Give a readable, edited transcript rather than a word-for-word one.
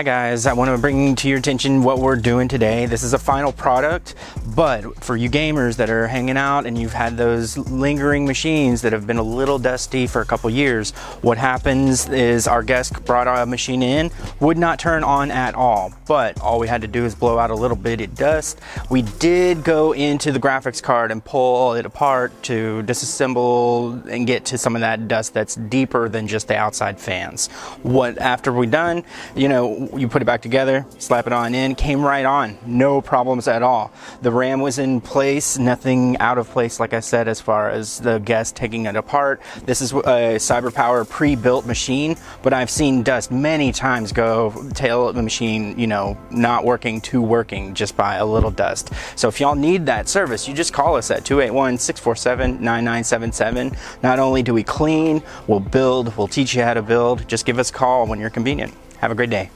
Hi guys, I want to bring to your attention what we're doing today. This is a final product, but for you gamers that are hanging out and you've had those lingering machines that have been a little dusty for a couple years, what happens is our guest brought a machine in, would not turn on at all, but all we had to do is blow out a little bit of dust. We did go into the graphics card and pull it apart to disassemble and get to some of that dust that's deeper than just the outside fans. After we're done, you put it back together, slap it on in, came right on, no problems at all. The RAM was in place, nothing out of place, like I said, as far as the guest taking it apart. This is a CyberPower pre-built machine, but I've seen dust many times go tail of the machine, not working to working just by a little dust. So if y'all need that service, you just call us at 281-647-9977. Not only do we clean, we'll build, we'll teach you how to build. Just give us a call when you're convenient. Have a great day.